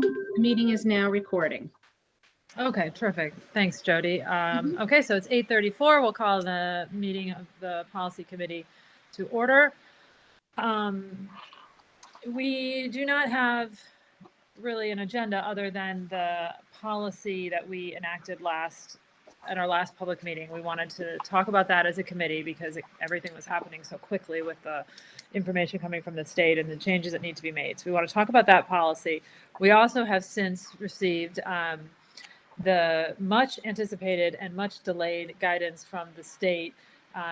The meeting is now recording. Okay, terrific. Thanks, Jody. Okay, so it's 8:34. We'll call the meeting of the Policy Committee to order. We do not have really an agenda other than the policy that we enacted at our last public meeting. We wanted to talk about that as a committee because everything was happening so quickly with the information coming from the state and the changes that need to be made. So we want to talk about that policy. We also have since received the much anticipated and much delayed guidance from the state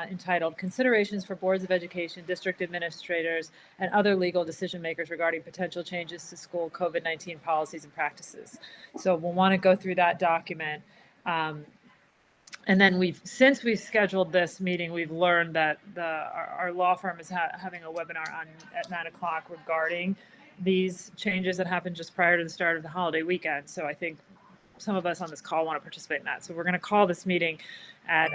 entitled Considerations for Boards of Education, District Administrators, and Other Legal Decision Makers Regarding Potential Changes to School COVID-19 Policies and Practices. So we'll want to go through that document. And then since we've scheduled this meeting, we've learned that our law firm is having a webinar at 9 o'clock regarding these changes that happened just prior to the start of the holiday weekend. So I think some of us on this call want to participate in that. So we're going to call this meeting at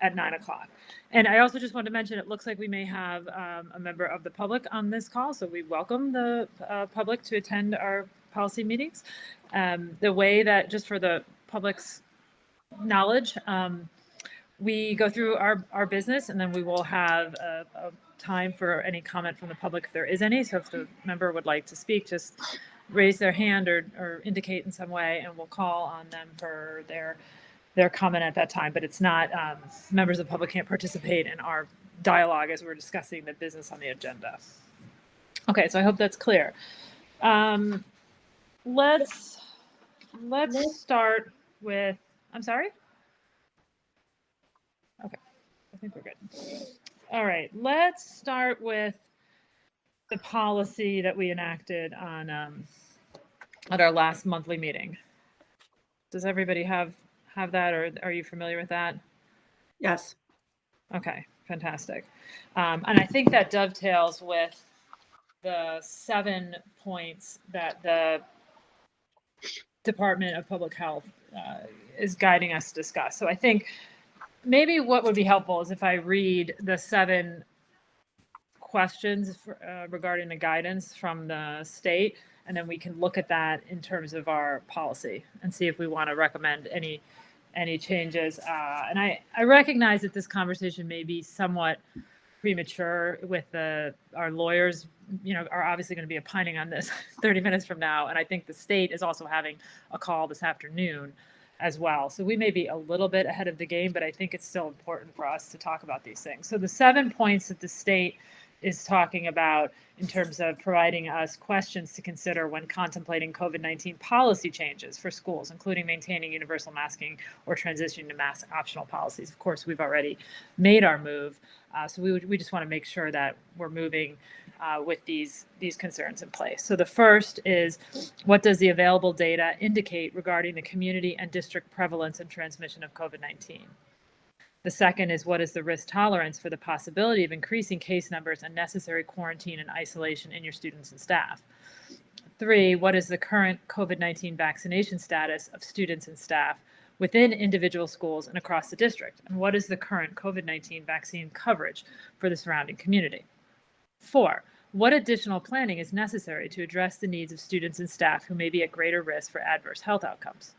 9 o'clock. And I also just wanted to mention, it looks like we may have a member of the public on this call. So we welcome the public to attend our policy meetings. The way that, just for the public's knowledge, we go through our business, and then we will have a time for any comment from the public if there is any. So if the member would like to speak, just raise their hand or indicate in some way, and we'll call on them for their comment at that time. But it's not, members of the public can't participate in our dialogue as we're discussing the business on the agenda. Okay, so I hope that's clear. Let's start with, I'm sorry? Okay, I think we're good. All right, let's start with the policy that we enacted on at our last monthly meeting. Does everybody have that, or are you familiar with that? Yes. Okay, fantastic. And I think that dovetails with the 7 points that the Department of Public Health is guiding us to discuss. So I think maybe what would be helpful is if I read the 7 questions regarding the guidance from the state, and then we can look at that in terms of our policy and see if we want to recommend any changes. And I recognize that this conversation may be somewhat premature with our lawyers, are obviously going to be opining on this 30 minutes from now. And I think the state is also having a call this afternoon as well. So we may be a little bit ahead of the game, but I think it's still important for us to talk about these things. So the 7 points that the state is talking about in terms of providing us questions to consider when contemplating COVID-19 policy changes for schools, including maintaining universal masking or transitioning to mask optional policies. Of course, we've already made our move. So we just want to make sure that we're moving with these concerns in place. So the first is, what does the available data indicate regarding the community and district prevalence and transmission of COVID-19? The second is, what is the risk tolerance for the possibility of increasing case numbers and necessary quarantine and isolation in your students and staff? 3, what is the current COVID-19 vaccination status of students and staff within individual schools and across the district? And what is the current COVID-19 vaccine coverage for the surrounding community? 4, what additional planning is necessary to address the needs of students and staff who may be at greater risk for adverse health outcomes?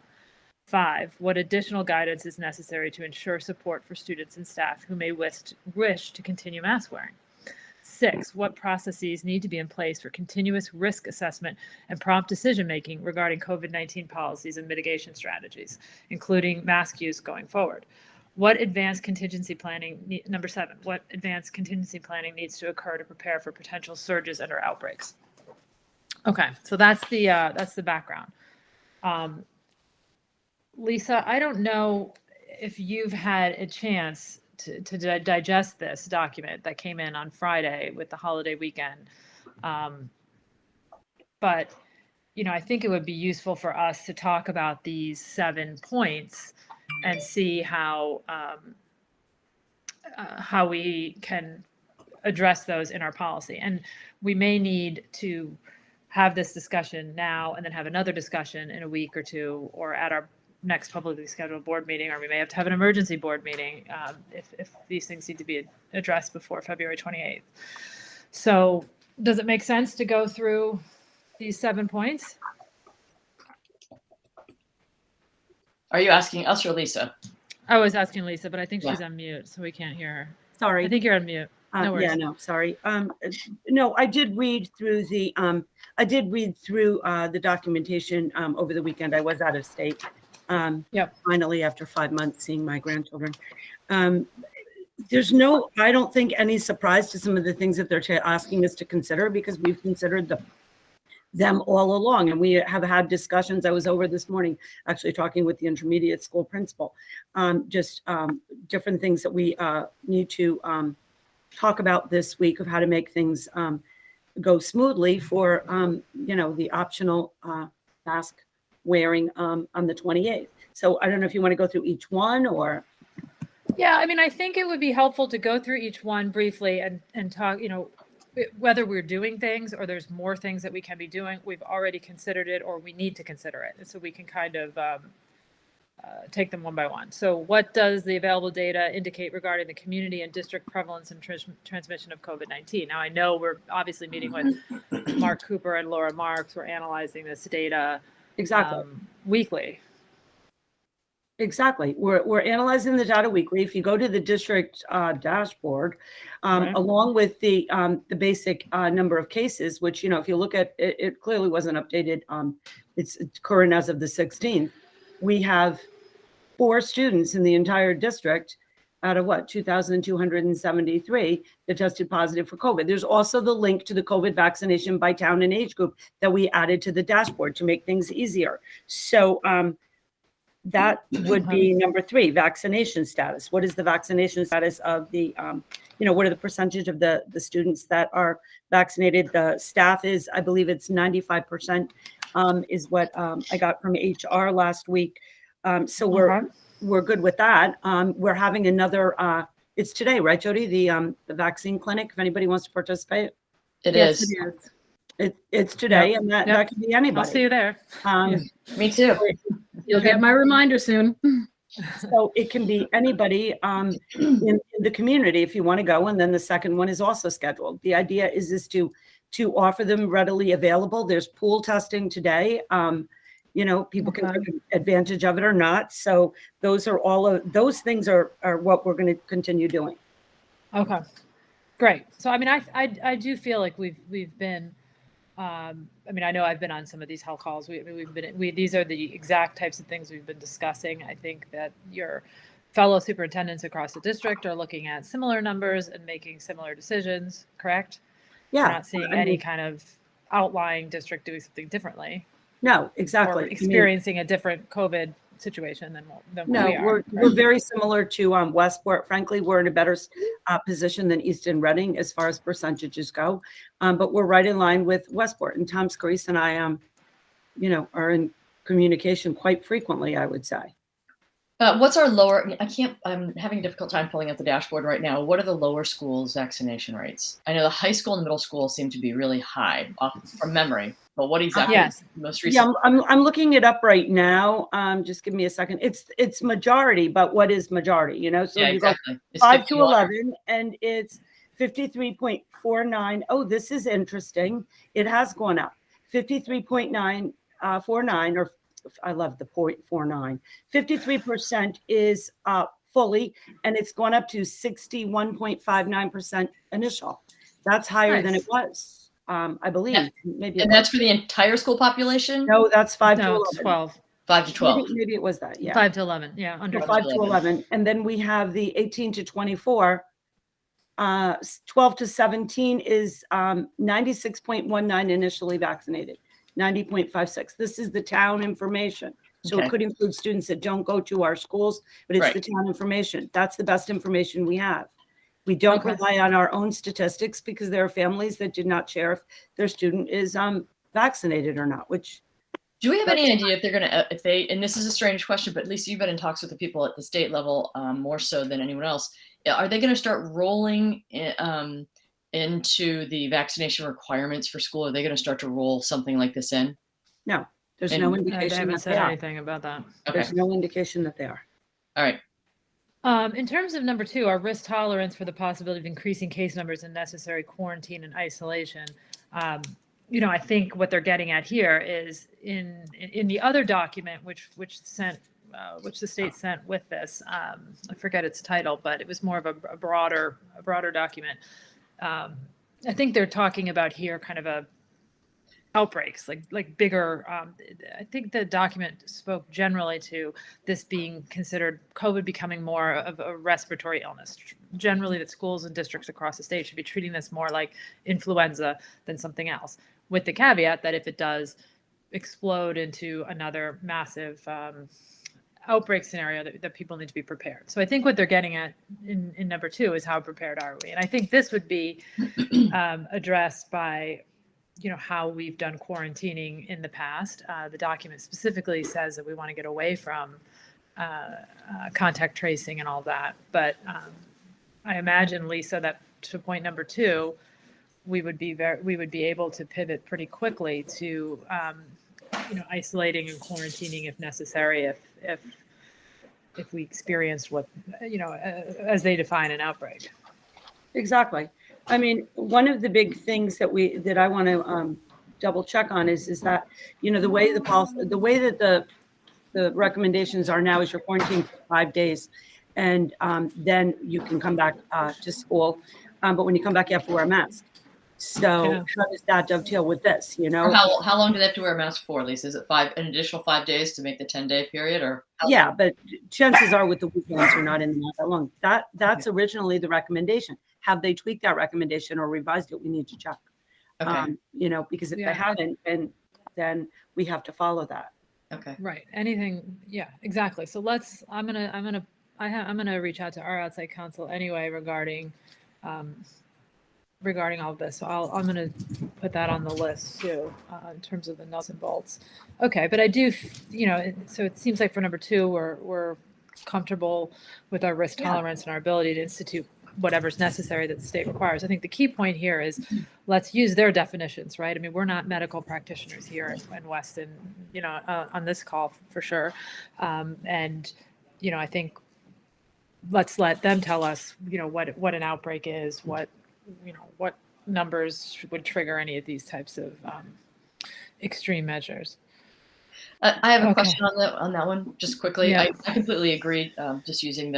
5, what additional guidance is necessary to ensure support for students and staff who may wish to continue mask wearing? 6, what processes need to be in place for continuous risk assessment and prompt decision-making regarding COVID-19 policies and mitigation strategies, including mask use going forward? What advanced contingency planning, number 7, what advanced contingency planning needs to occur to prepare for potential surges and or outbreaks? Okay, so that's the background. Lisa, I don't know if you've had a chance to digest this document that came in on Friday with the holiday weekend. But, I think it would be useful for us to talk about these 7 points and see how we can address those in our policy. And we may need to have this discussion now and then have another discussion in a week or two, or at our next publicly scheduled board meeting, or we may have to have an emergency board meeting if these things need to be addressed before February 28th. So does it make sense to go through these 7 points? Are you asking us or Lisa? I was asking Lisa, but I think Yeah. she's on mute, so we can't hear her. Sorry. I think you're on mute. No worries. Yeah, no, sorry. No, I did read through the documentation over the weekend. I was out of state. Yep. Finally, after 5 months seeing my grandchildren. There's I don't think any surprise to some of the things that they're asking us to consider, because we've considered them all along, and we have had discussions. I was over this morning actually talking with the intermediate school principal, different things that we need to talk about this week of how to make things go smoothly for the optional mask wearing on the 28th. So I don't know if you want to go through each one or. Yeah, I mean, I think it would be helpful to go through each one briefly and talk, whether we're doing things or there's more things that we can be doing. We've already considered it or we need to consider it. And so we can kind of take them one by one. So what does the available data indicate regarding the community and district prevalence and transmission of COVID-19? Now, I know we're obviously meeting with Mark Cooper and Laura Marks. We're analyzing this data weekly. Exactly. We're analyzing the data weekly. If you go to the district dashboard, along with the basic number of cases, which, if you look at it, it clearly wasn't updated. It's current as of the 16th. We have 4 students in the entire district out of 2,273 that tested positive for COVID. There's also the link to the COVID vaccination by town and age group that we added to the dashboard to make things easier. So, that would be number 3, vaccination status. What is the vaccination status of the, what are the percentage of the students that are vaccinated? The staff is, I believe it's 95% is what I got from HR last week. So we're good with that. We're having another, it's today, right, Jody? The vaccine clinic, if anybody wants to participate. It Yes, is. it is. It's today, and that could be anybody. I'll see you there. Me too. You'll get my reminder soon. So it can be anybody in the community if you want to go. And then the second one is also scheduled. The idea is to offer them readily available. There's pool testing today. People can take advantage of it or not. So those are those things are what we're going to continue doing. Okay, great. So, I mean, I do feel like we've been, I know I've been on some of these health calls. These are the exact types of things we've been discussing. I think that your fellow superintendents across the district are looking at similar numbers and making similar decisions, correct? Yeah. We're not seeing any kind of outlying district doing something differently. No, exactly. Or experiencing a different COVID situation than we are. We're very similar to Westport. Frankly, we're in a better position than East and Reading as far as percentages go. But we're right in line with Westport. And Tom Scarice and I, are in communication quite frequently, I would say. What's our lower? I'm having a difficult time pulling up the dashboard right now. What are the lower schools' vaccination rates? I know the high school and the middle school seem to be really high from memory. But what exactly? Yes. Most recent? Yeah, I'm looking it up right now. Just give me a second. It's majority, but what is majority? So yeah, you exactly. go 5 to 11, and it's 53.49. Oh, this is interesting. It has gone up 53.949, or I love the 0.49. 53% is fully, and it's gone up to 61.59% initial. That's higher than it was. I believe. Yeah. Maybe. And that's for the entire school population? No, that's 5 to 11. 12. 5 to 12. Maybe it was that. Yeah. 5 to 11. Yeah. Under 5 to 11. And then we have the 18 to 24. 12 to 17 is 96.19 initially vaccinated. 90.56. This is the town information. So it could include students that don't go to our schools, but it's the town information. That's the best information we have. We don't rely on our own statistics because there are families that did not share if their student is vaccinated or not, which. Do we have any idea if they're going to, and this is a strange question, but at least you've been in talks with the people at the state level more so than anyone else. Are they going to start rolling into the vaccination requirements for school? Are they going to start to roll something like this in? No, there's no indication. I haven't said anything about that. Okay. There's no indication that they are. All right. In terms of number 2, our risk tolerance for the possibility of increasing case numbers and necessary quarantine and isolation. I think what they're getting at here is in the other document, which which the state sent with this. I forget its title, but it was more of a broader document. I think they're talking about here kind of outbreaks, like bigger. I think the document spoke generally to this being considered COVID becoming more of a respiratory illness. Generally, that schools and districts across the state should be treating this more like influenza than something else, with the caveat that if it does explode into another massive outbreak scenario, that people need to be prepared. So I think what they're getting at in number 2 is how prepared are we? And I think this would be addressed by, how we've done quarantining in the past. The document specifically says that we want to get away from contact tracing and all that. But I imagine, Lisa, that to point number 2, we would be able to pivot pretty quickly to isolating and quarantining if necessary, if we experienced what as they define an outbreak. Exactly. I mean, one of the big things that I want to double check on is that the way that the recommendations are now is you're quarantined for 5 days, and then you can come back to school. But when you come back, you have to wear a mask. So how does that dovetail with this? Or how long do they have to wear a mask for, Lisa? Is it an additional 5 days to make the 10-day period, or? Yeah, but chances are with the weekends are not in that long. That's originally the recommendation. Have they tweaked that recommendation or revised it? We need to check. Okay. Because if they haven't, then we have to follow that. Okay. Right. Anything. Yeah, exactly. So I'm gonna reach out to our outside counsel anyway regarding all of this. So I'm going to put that on the list too, in terms of the nuts and bolts. Okay. But I do, so it seems like for number 2, we're comfortable with our risk tolerance and our ability to institute whatever's necessary that the state requires. I think the key point here is let's use their definitions, right? I mean, we're not medical practitioners here in Weston, on this call for sure. And, I think let's let them tell us, what an outbreak is, what numbers would trigger any of these types of extreme measures. I have a question on that one, just quickly. Yeah. I completely agree. Just using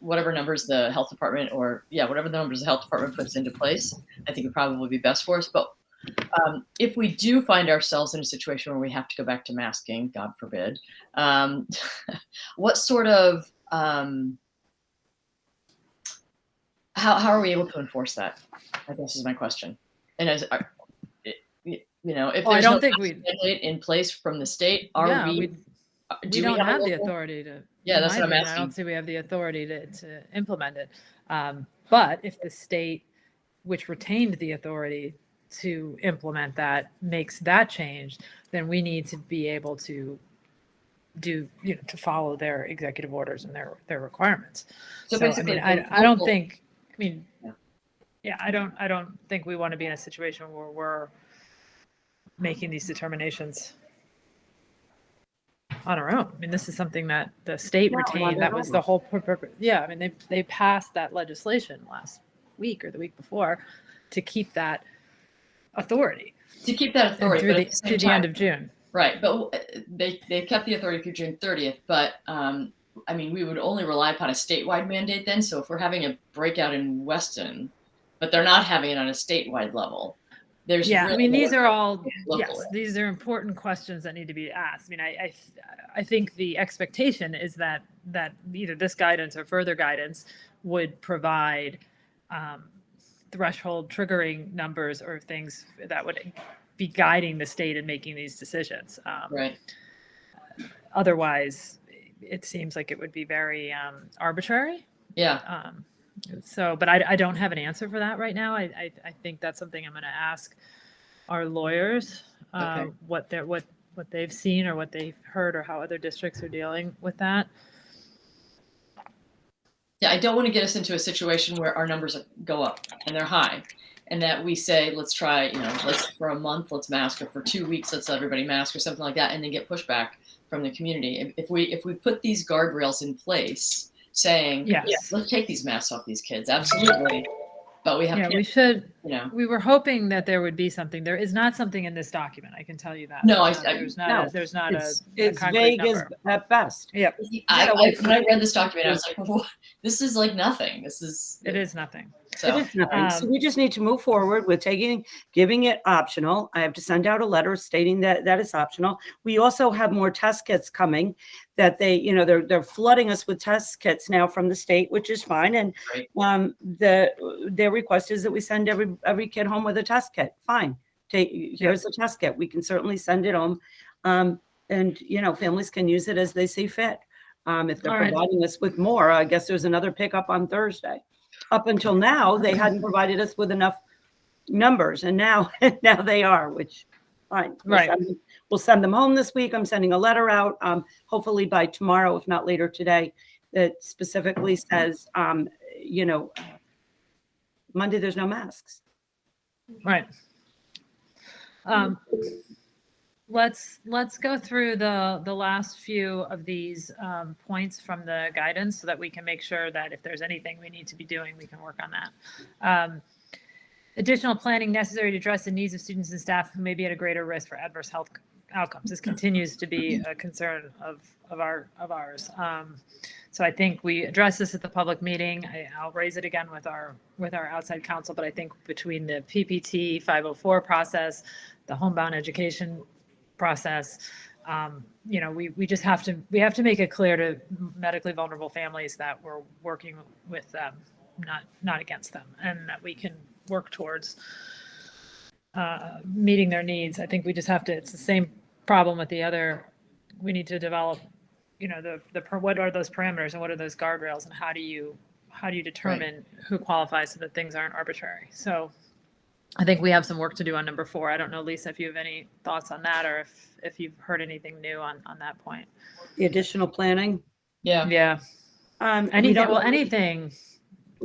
whatever numbers the health department whatever the numbers the health department puts into place, I think would probably be best for us. But if we do find ourselves in a situation where we have to go back to masking, God forbid, what sort of how are we able to enforce that? I guess is my question. And if there's no mandate in place from the state, we don't have the authority to. Yeah, that's what I'm asking. I don't see we have the authority to implement it. But if the state, which retained the authority to implement that, makes that change, then we need to be able to to follow their executive orders and their requirements. So basically, I don't think. I don't think we want to be in a situation where we're making these determinations on our own. I mean, this is something that the state retained. That was the whole purpose. Yeah, I mean, they passed that legislation last week or the week before to keep that authority. Through the end of June. Right, but they kept the authority through June 30th. But we would only rely upon a statewide mandate then. So if we're having a breakout in Weston, but they're not having it on a statewide level, these are all these are important questions that need to be asked. I mean, I think the expectation is that either this guidance or further guidance would provide threshold triggering numbers or things that would be guiding the state in making these decisions. Right. Otherwise, it seems like it would be very arbitrary. Yeah. But I don't have an answer for that right now. I think that's something I'm going to ask our lawyers, what they've seen or what they've heard or how other districts are dealing with that. Yeah, I don't want to get us into a situation where our numbers go up and they're high, and that we say, let's try, let's for a month, let's mask, or for 2 weeks, let's let everybody mask or something like that, and then get pushback from the community. If we put these guardrails in place, saying, yes, let's take these masks off these kids, absolutely, but we have Yeah, to, we should, you know. we were hoping that there would be something. There is not something in this document, I can tell you that. No, There's not no, a, there's not a It's concrete vague as number. at best. Yep, When I read this document, I was like, "Whoa, this is like nothing. This is." it is nothing. So, It is nothing. So we just need to move forward with giving it optional. I have to send out a letter stating that it's optional. We also have more test kits coming that they're flooding us with test kits now from the state, which is fine. And Right. their request is that we send every kid home with a test kit. Fine. Here's the test kit. We can certainly send it home. And families can use it as they see fit. If they're All right. providing us with more, I guess there's another pickup on Thursday. Up until now, they hadn't provided us with enough numbers, and now they are, which fine. Right. We'll send them home this week. I'm sending a letter out, hopefully by tomorrow, if not later today, that specifically says, Monday there's no masks. Right. Let's go through the last few of these points from the guidance so that we can make sure that if there's anything we need to be doing, we can work on that. Additional planning necessary to address the needs of students and staff who may be at a greater risk for adverse health outcomes. This continues to be a concern of ours. So I think we addressed this at the public meeting. I'll raise it again with our outside counsel, but I think between the PPT 504 process, the homebound education process, we just have to make it clear to medically vulnerable families that we're working with them, not against them, and that we can work towards meeting their needs. I think we just have to, it's the same problem with the other. We need to develop, what are those parameters and what are those guardrails, and how do you determine who qualifies so that things aren't arbitrary? So I think we have some work to do on number 4. I don't know, Lisa, if you have any thoughts on that, or if you've heard anything new on that point. The additional planning. Yeah. Anything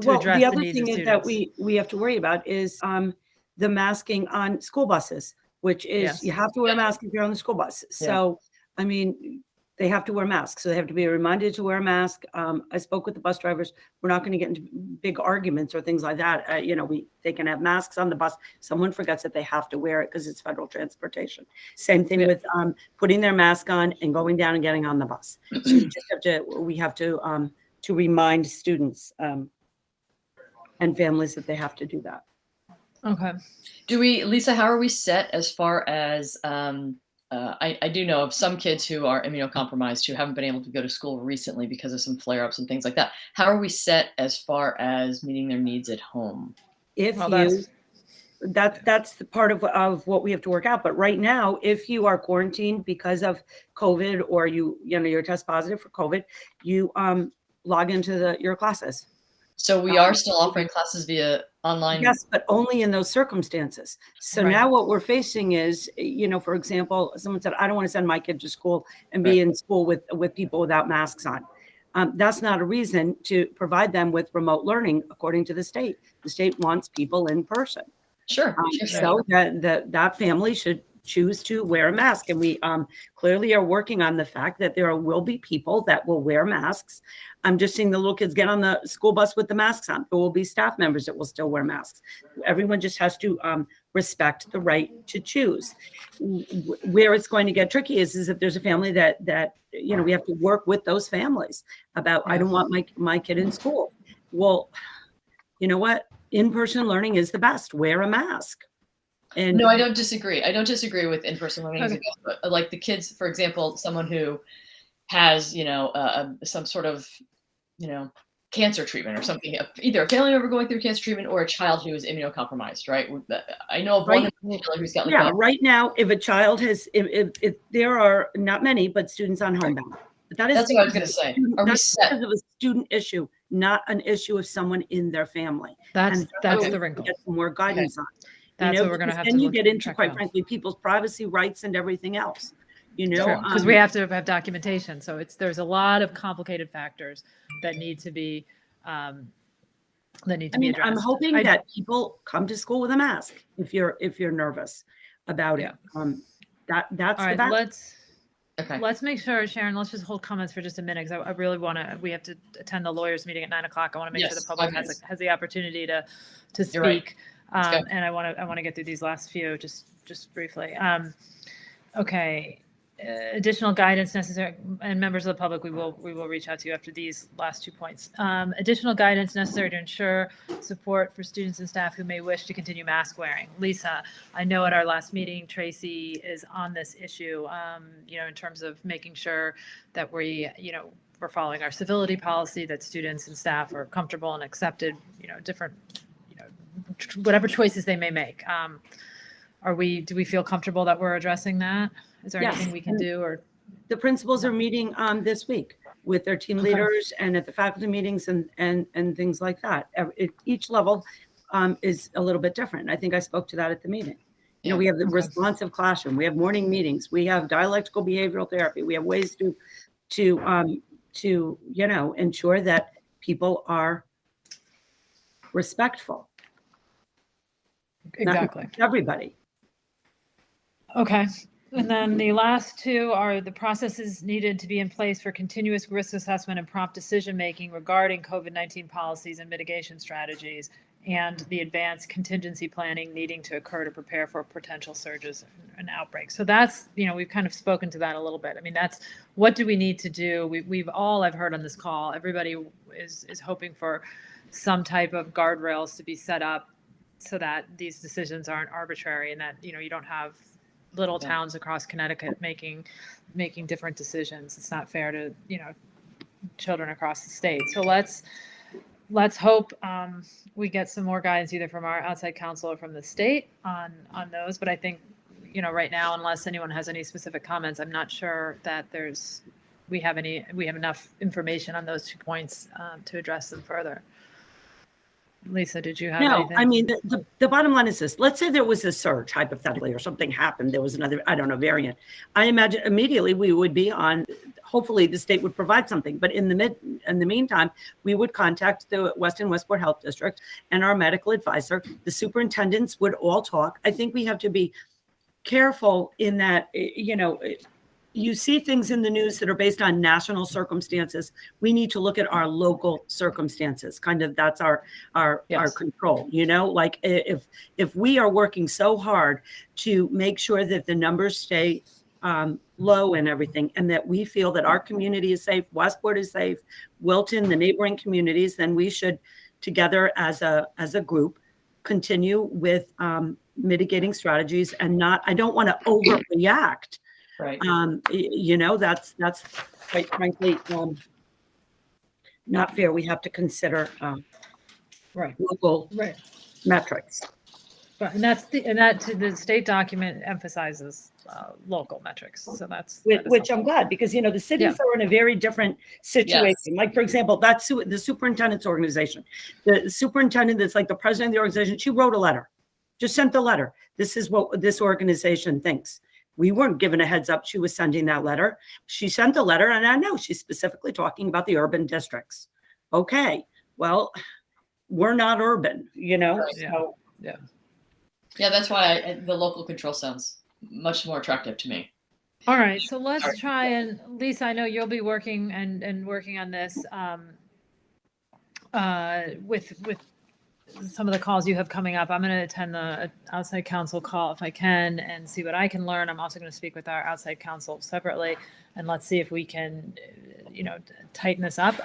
to address the the other needs thing of is that students. we have to worry about is the masking on school buses, which is Yes. you have to wear a mask if you're on the school bus. So, I mean, they have to wear masks. So they have to be reminded to wear a mask. I spoke with the bus drivers. We're not going to get into big arguments or things like that. They can have masks on the bus. Someone forgets that they have to wear it because it's federal transportation. Same thing with putting their mask on and going down and getting on the bus. So we have to remind students and families that they have to do that. Okay. Lisa, how are we set as far as, I do know of some kids who are immunocompromised who haven't been able to go to school recently because of some flare-ups and things like that. How are we set as far as meeting their needs at home? That's the part of what we have to work out. But right now, if you are quarantined because of COVID, or you're test positive for COVID, you log into your classes. So we are still offering classes via online? Yes, but only in those circumstances. So now what we're facing is, for example, someone said, I don't want to send my kid to school and be in school with people without masks on. That's not a reason to provide them with remote learning, according to the state. The state wants people in person. Sure. So that family should choose to wear a mask. And we clearly are working on the fact that there will be people that will wear masks. I'm just seeing the little kids get on the school bus with the masks on. There will be staff members that will still wear masks. Everyone just has to respect the right to choose. Where it's going to get tricky is if there's a family that we have to work with those families about, I don't want my kid in school. Well, you know what? In-person learning is the best. Wear a mask. And no, I don't disagree. I don't disagree with in-person learning. Okay. But like the kids, for example, someone who has, some sort of, cancer treatment or something, either a family member going through cancer treatment or a child who is immunocompromised, right? I know of one in particular who's got right now, if a child has, if there are not many, but students on homebound. But that's what I was going to say. Are we set? Because of a student issue, not an issue of someone in their family. That's the wrinkle. Get some more guidance on. That's what we're going to have to. Then you get into, quite frankly, people's privacy rights and everything else. Because we have to have documentation. So there's a lot of complicated factors that need to be addressed. I'm hoping that people come to school with a mask if you're nervous about it. That's all right, the best. Okay. let's make sure, Sharon, let's just hold comments for just a minute, because I really want to, we have to attend the lawyers meeting at 9:00. I want to make sure Yes, the public 5 minutes. has the opportunity to You're right. speak. Let's go. And I want to get through these last few just briefly. Okay. Additional guidance necessary, and members of the public, we will reach out to you after these last 2 points. Additional guidance necessary to ensure support for students and staff who may wish to continue mask wearing. Lisa, I know at our last meeting, Tracy is on this issue, in terms of making sure that we're following our civility policy, that students and staff are comfortable and accepted, different, whatever choices they may make. Do we feel comfortable that we're addressing that? Is there Yes. anything we can do, or? The principals are meeting this week with their team Okay. leaders and at the faculty meetings and things like that. Each level is a little bit different. I think I spoke to that at the meeting. We have the Okay. responsive classroom, we have morning meetings, we have dialectical behavioral therapy, we have ways to ensure that people are respectful. Exactly. Not everybody. Okay. And then the last two are the processes needed to be in place for continuous risk assessment and prompt decision-making regarding COVID-19 policies and mitigation strategies, and the advanced contingency planning needing to occur to prepare for potential surges and outbreaks. So that's, we've kind of spoken to that a little bit. I mean, that's what do we need to do? We've all, I've heard on this call, everybody is hoping for some type of guardrails to be set up so that these decisions aren't arbitrary, and that, you don't have little towns across Connecticut making different decisions. It's not fair to, children across the state. So let's hope we get some more guidance either from our outside counsel or from the state on those. But I think, right now, unless anyone has any specific comments, I'm not sure that we have enough information on those 2 points to address them further. Lisa, did you have anything? I mean, the bottom line is this. Let's say there was a surge, hypothetically, or something happened. There was another, variant. I imagine immediately we would be on, hopefully the state would provide something. But in the meantime, we would contact the Weston Westport Health District and our medical advisor. The superintendents would all talk. I think we have to be careful in that, you see things in the news that are based on national circumstances. We need to look at our local circumstances. Kind of that's our control, like if we are working so hard to make sure that the numbers stay low and everything, and that we feel that our community is safe, Westport is safe, Wilton, the neighboring communities, then we should together as a group continue with mitigating strategies and not, I don't want to overreact. Right. That's quite frankly not fair. We have to consider local metrics. Right, and the state document emphasizes local metrics. So which I'm glad, because the cities are in a very different situation. Yes. Like, for example, that's the superintendent's organization. The superintendent that's like the president of the organization, she wrote a letter, just sent the letter. This is what this organization thinks. We weren't given a heads up she was sending that letter. She sent the letter, and I know she's specifically talking about the urban districts. Okay, well, we're not urban, Right. So. Yeah, that's why the local control sounds much more attractive to me. All right, so let's try and, Lisa, I know you'll be working and working on this with some of the calls you have coming up. I'm going to attend the outside counsel call if I can and see what I can learn. I'm also going to speak with our outside counsel separately, and let's see if we can, tighten this up.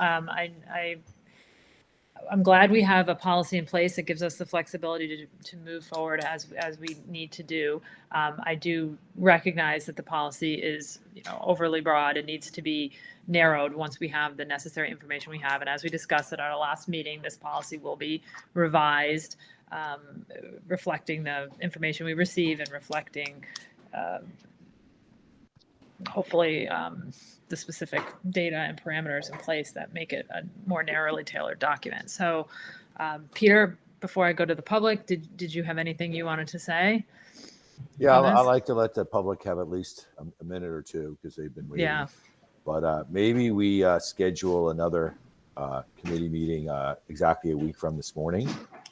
I'm glad we have a policy in place that gives us the flexibility to move forward as we need to do. I do recognize that the policy is, overly broad and needs to be narrowed once we have the necessary information we have. And as we discussed at our last meeting, this policy will be revised, reflecting the information we receive and reflecting, hopefully, the specific data and parameters in place that make it a more narrowly tailored document. So, Peter, before I go to the public, did you have anything you wanted to say? Yeah, I like to let the public have at least a minute or two because they've been waiting. Yeah. But maybe we schedule another committee meeting exactly a week from this morning,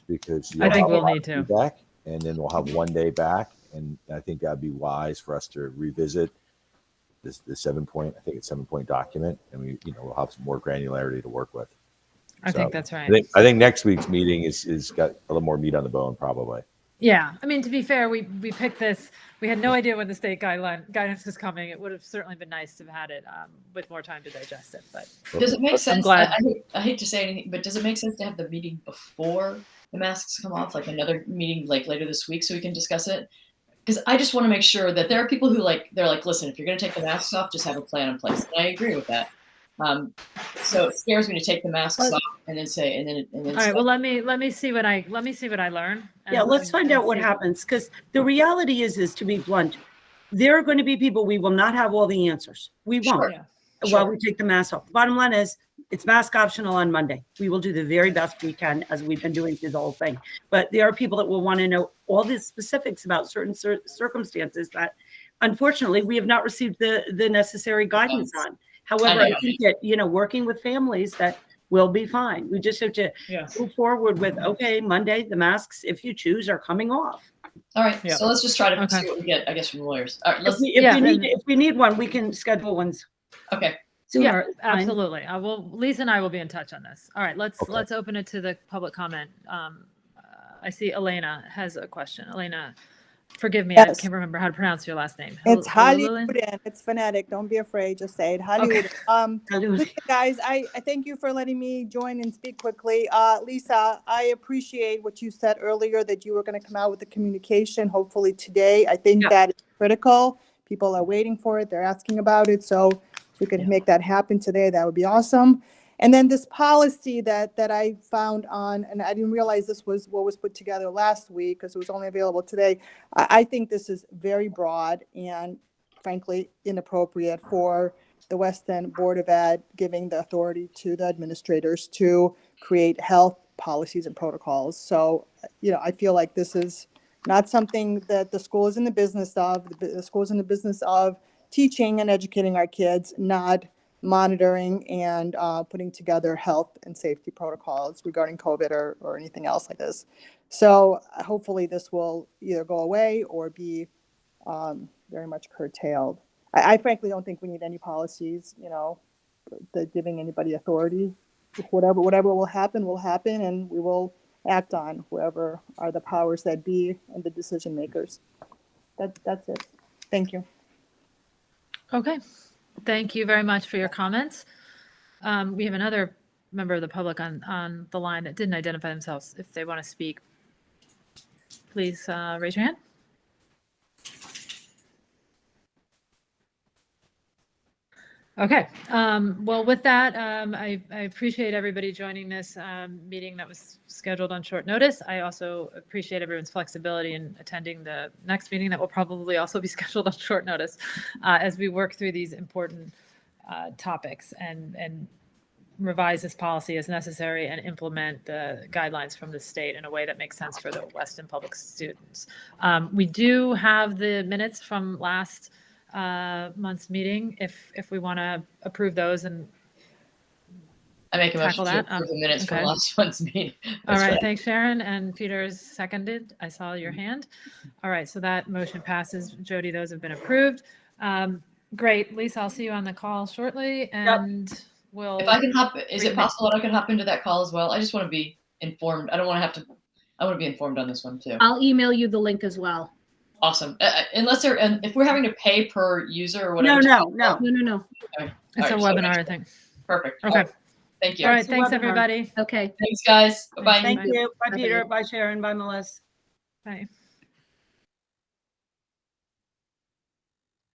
because I think we'll need to. Back, and then we'll have 1 day back, and I think that'd be wise for us to revisit the 7-point, I think it's 7-point document, and we'll have some more granularity to work with. I think that's right. I think next week's meeting is got a little more meat on the bone, probably. Yeah, I mean, to be fair, we picked this. We had no idea when the state guidance was coming. It would have certainly been nice to have had it with more time to digest it. But does it make sense? I'm glad. I hate to say anything, but does it make sense to have the meeting before the masks come off, like another meeting like later this week, so we can discuss it? Because I just want to make sure that there are people who they're like, listen, if you're going to take the masks off, just have a plan in place. And I agree with that. So it scares me to take the masks off and then say, and then. All right. Well, let me see what I learn. Yeah, let's find out what happens, because the reality is to be blunt, there are going to be people, we will not have all the answers. We won't. Sure. While we take the mask off. The bottom line is it's mask optional on Monday. We will do the very best we can, as we've been doing through the whole thing. But there are people that will want to know all the specifics about certain circumstances that, unfortunately, we have not received the necessary guidance on. However, I think that, working with families, that will be fine. We just have to move forward with, okay, Monday, the masks, if you choose, are coming off. All right. Yeah. So let's just try to see what we get, I guess, from lawyers. All right. If we need one, we can schedule ones. Okay. Yeah, absolutely. Lisa and I will be in touch on this. All right, let's open it to the public comment. I see Elena has a question. Elena, forgive me, yes. I can't remember how to pronounce your last name. It's Hollywood. It's phonetic. Don't be afraid. Just say it. Hollywood. Okay. Listen, guys, I thank you for letting me join and speak quickly. Lisa, I appreciate what you said earlier, that you were going to come out with the communication, hopefully today. I think that is critical. People are waiting for it. They're asking about it. So if we could make that happen today, that would be awesome. And then this policy that I found on, and I didn't realize this was what was put together last week because it was only available today. I think this is very broad and frankly inappropriate for the West End Board of Ed, giving the authority to the administrators to create health policies and protocols. So, I feel like this is not something that the school is in the business of. The school is in the business of teaching and educating our kids, not monitoring and putting together health and safety protocols regarding COVID or anything else like this. So hopefully this will either go away or be very much curtailed. I frankly don't think we need any policies, that giving anybody authority. Whatever will happen, and we will act on whoever are the powers that be and the decision makers. That's it. Thank you. Okay. Thank you very much for your comments. We have another member of the public on the line that didn't identify themselves. If they want to speak, please raise your hand. Okay. Well, with that, I appreciate everybody joining this meeting that was scheduled on short notice. I also appreciate everyone's flexibility in attending the next meeting that will probably also be scheduled on short notice as we work through these important topics and revise this policy as necessary and implement the guidelines from the state in a way that makes sense for the Weston public students. We do have the minutes from last month's meeting if we want to approve those and I make a motion to that. approve the minutes from last month's meeting. All right, thanks, Sharon. And Peter's seconded. I saw your hand. All right, so that motion passes. Jody, those have been approved. Great, Lisa, I'll see you on the call shortly, and we'll. If I can hop, is it possible that I can hop into that call as well? I just want to be informed. I don't want to have to. I want to be informed on this one too. I'll email you the link as well. Awesome. Unless if we're having to pay per user or whatever. No. Okay. It's a webinar, I think. Perfect. Okay. Thank you. All right. Thanks, everybody. Okay. Thanks, guys. Bye-bye. Thank you. Bye, Peter. Bye, Sharon. Bye, Melissa. Bye.